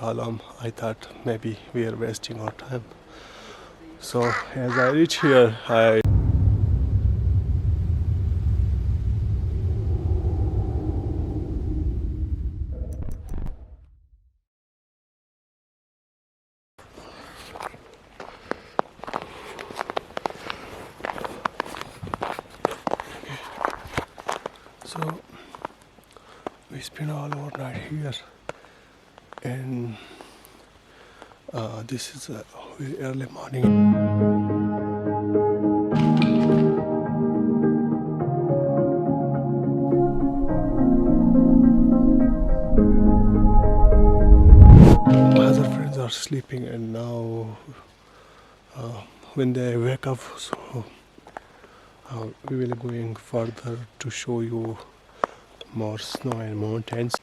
KALAM. I thought maybe we are wasting our time. So as I reach here, so we spent all overnight here, and this is a very early morning. My other friends are sleeping, and now when they wake up, so we will going further to show you more snow and mountains.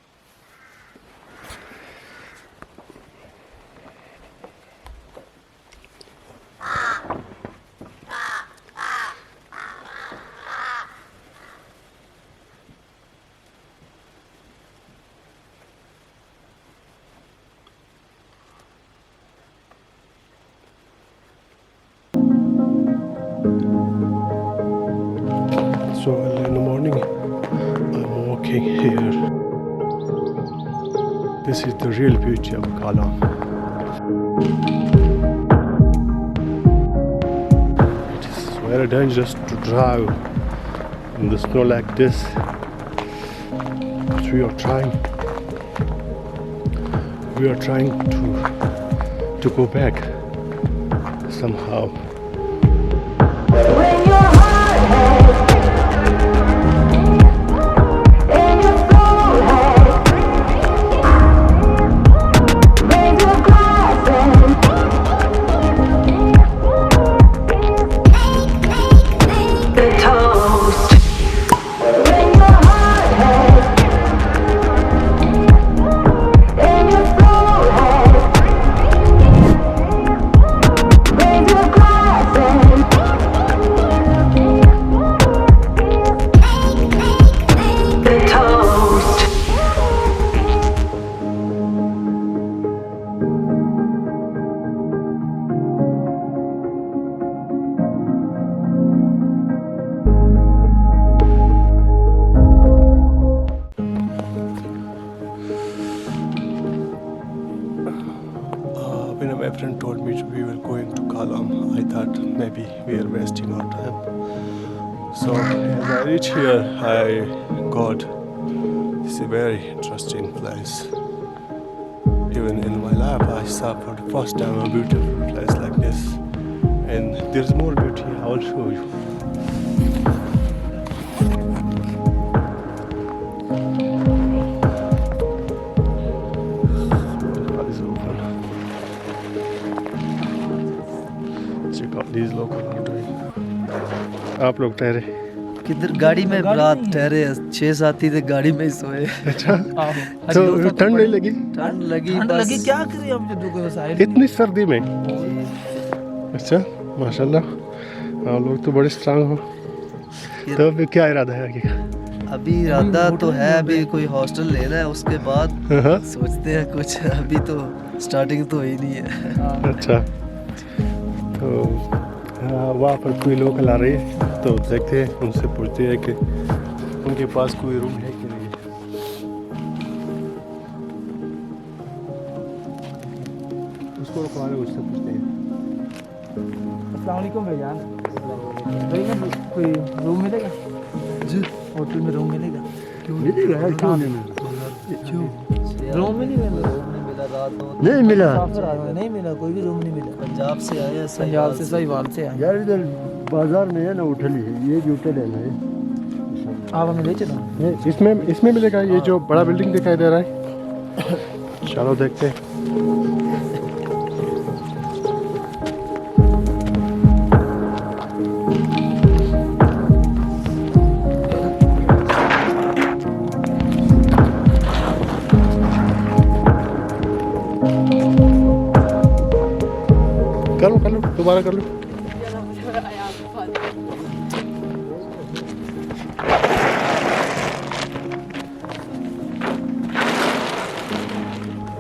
So early in the morning, I'm walking here. This is the real beauty of KALAM. It is very dangerous to drive in the snow like this. But we are trying to go back somehow. When your heart has when my friend told me we were going to KALAM, I thought maybe we are wasting our time. So as I reach here, God, this is a very interesting place. Even in my life, I saw for the first time a beautiful place like this. And there's more beauty, I will show you. These local are doing. आप लोग ठहरे किधर? गाड़ी में रात ठहरे 6-7 थे, गाड़ी में ही सोए। अच्छा तो ठंड नहीं लगी? ठंड लगी क्या करें अब इतनी सर्दी में? अच्छा माशाल्लाह, आप लोग तो बड़े स्ट्रांग हो। तो अभी क्या इरादा है आगे का? अभी इरादा तो है, अभी कोई हॉस्टल लेना है, उसके बाद सोचते हैं कुछ। अभी तो स्टार्टिंग तो ही नहीं है। अच्छा तो वहाँ पर कोई लोकल आ रही है, तो देखते हैं, उनसे पूछते हैं कि उनके पास कोई रूम है कि नहीं। उसको उससे पूछते हैं। अस्सलाम वालेकुम भैया, कोई रूम मिलेगा जी? होटल में रूम मिलेगा? क्यों मिलेगा यार, क्यों नहीं मिलेगा? क्यों रूम में नहीं मिला? नहीं मिला, नहीं मिला, कोई भी रूम नहीं मिला। पंजाब से आए, पंजाब से सहीवाल से आए यार। इधर बाजार में है ना होटल है, ये जो होटल है ना, आप हमें ले चलो। इसमें मिलेगा, ये जो बड़ा बिल्डिंग दिखाई दे रहा है। चलो देखते हैं। कर लो दोबारा कर लो।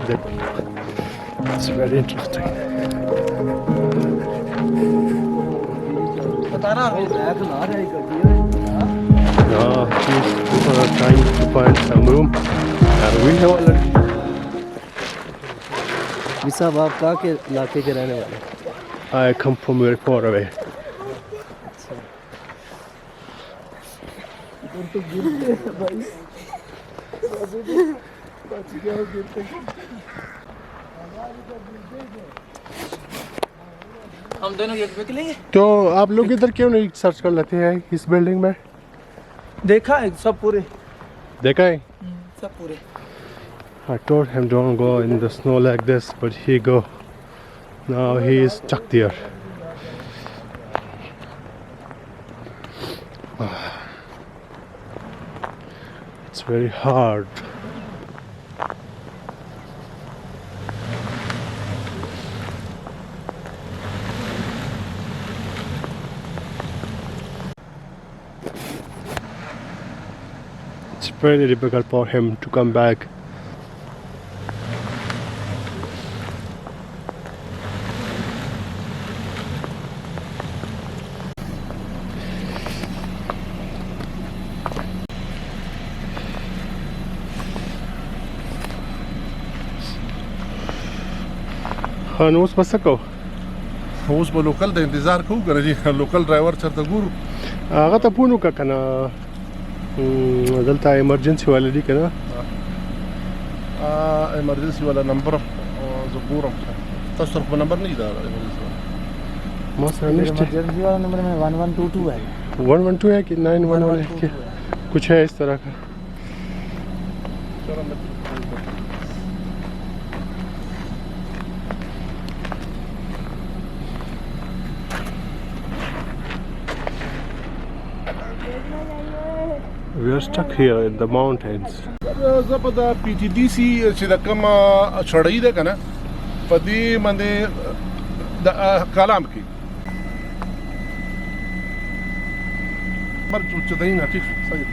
देखो It's very interesting. बताना अभी बैग ला रही गड्डी People are trying to find some room, and we have already. साहब आप कहाँ के इलाके के रहने वाले? I come from very far away. हम दोनों गेट पे निकलेंगे। तो आप लोग इधर क्यों नहीं सर्च कर लेते हैं इस बिल्डिंग में? देखा है सब पूरे। देखा है? सब पूरे। I told him don't go in the snow like this, but he go. Now he is stuck there. It's very hard. It's very difficult for him to come back. خانوس بسکو اوس په لوکل د انتظار کوو کنه جی لوکل ډرایور چرته ګورو هغه ته پونو کا کنه دلته ایمرجنسي والا دی کنه ایمرجنسي والا نمبر زه ګورم تاسو سره په نمبر نه دی ما سره نشته emergency वाला नंबर में 1122 है। 112 है कि 911 है क्या कुछ है इस तरह का We are stuck here in the mountains. زه په د پی ټی ډي سي چې د کوم چړۍ ده کنه په دې باندې د کلام کې مرجو چې دین ټیک صحیح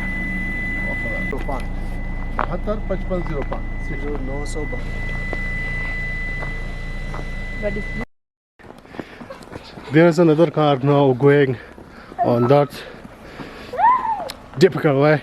912 There's another car now going on that difficult way.